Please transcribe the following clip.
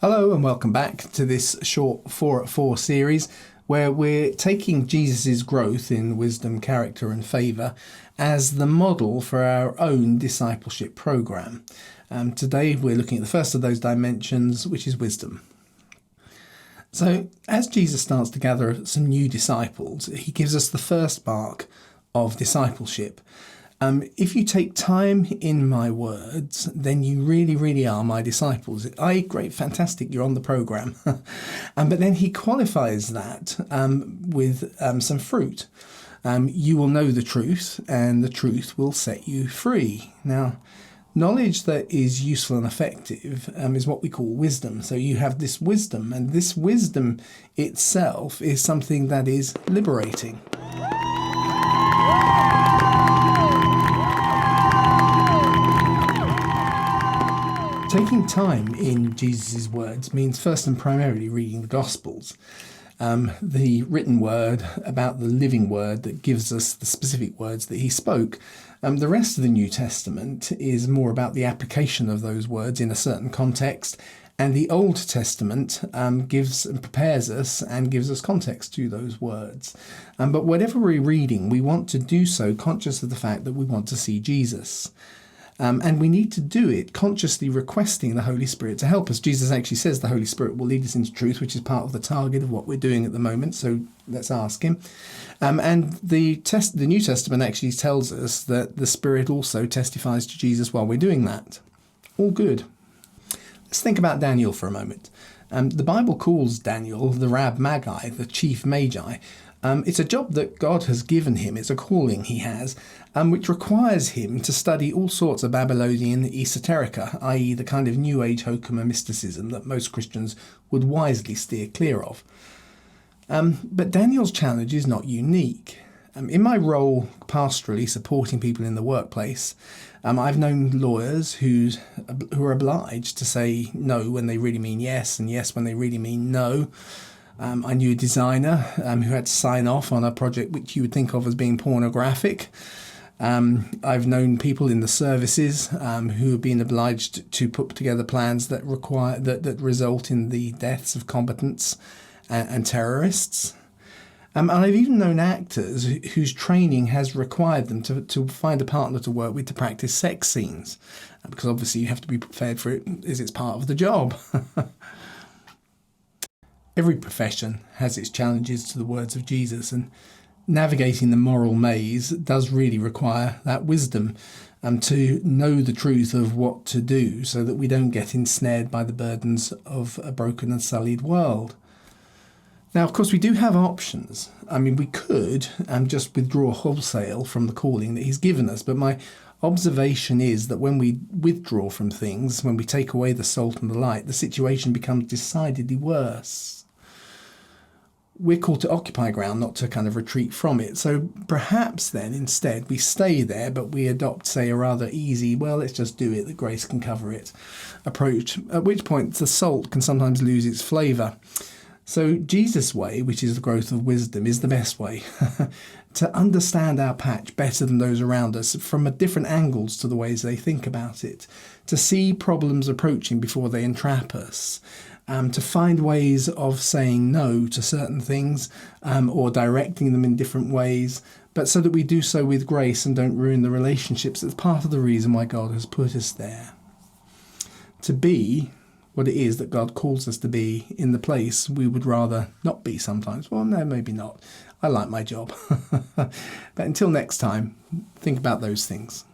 Hello and welcome back to this short 4 at 4 series where we're taking Jesus' growth in wisdom, character and favour as the model for our own discipleship programme. Today we're looking at the first of those dimensions, which is wisdom. So as Jesus starts to gather some new disciples, he gives us the first mark of discipleship. If you take time in my words, then you really are my disciples. Great, fantastic, you're on the programme. But then he qualifies that with some fruit. You will know the truth, and the truth will set you free. Now, knowledge that is useful and effective is what we call wisdom. So you have this wisdom, and this wisdom itself is something that is liberating. Taking time in Jesus' words means first and primarily reading the Gospels. The written word about the living word that gives us the specific words that he spoke. The rest of the New Testament is more about the application of those words in a certain context, and the Old Testament gives and prepares us and gives us context to those words. But whatever we're reading, we want to do so conscious of the fact that we want to see Jesus. And we need to do it consciously requesting the Holy Spirit to help us. Jesus actually says the Holy Spirit will lead us into truth, which is part of the target of what we're doing at the moment. So let's ask him. And the New Testament actually tells us that the Spirit also testifies to Jesus while we're doing that. All good. Let's think about Daniel for a moment. The Bible calls Daniel the Rab Magi, the chief magi. It's a job that God has given him. It's a calling he has, which requires him to study all sorts of Babylonian esoterica, i.e. the kind of New Age hokum and mysticism that most Christians would wisely steer clear of. But Daniel's challenge is not unique. In my role pastorally supporting people in the workplace, I've known lawyers who are obliged to say no when they really mean yes, and yes when they really mean no. I knew a designer who had to sign off on a project which you would think of as being pornographic. I've known people in the services who have been obliged to put together plans that result in the deaths of combatants and terrorists. And I've even known actors whose training has required them to find a partner to work with to practice sex scenes, because obviously you have to be prepared for it as it's part of the job. Every profession has its challenges to the words of Jesus, and navigating the moral maze does really require that wisdom to know the truth of what to do so that we don't get ensnared by the burdens of a broken and sullied world. Now, of course, we do have options. We could just withdraw wholesale from the calling that he's given us, but my observation is that when we withdraw from things, when we take away the salt and the light, the situation becomes decidedly worse. We're called to occupy ground, not to kind of retreat from it. So perhaps then instead we stay there, but we adopt, say, a rather easy, well, let's just do it, that grace can cover it approach, at which point the salt can sometimes lose its flavour. So Jesus' way, which is the growth of wisdom, is the best way to understand our patch better than those around us from different angles to the ways they think about it, to see problems approaching before they entrap us, to find ways of saying no to certain things or directing them in different ways, but so that we do so with grace and don't ruin the relationships. That's part of the reason why God has put us there. To be what it is that God calls us to be in the place we would rather not be sometimes. Well, no, maybe not. I like my job. But until next time, think about those things.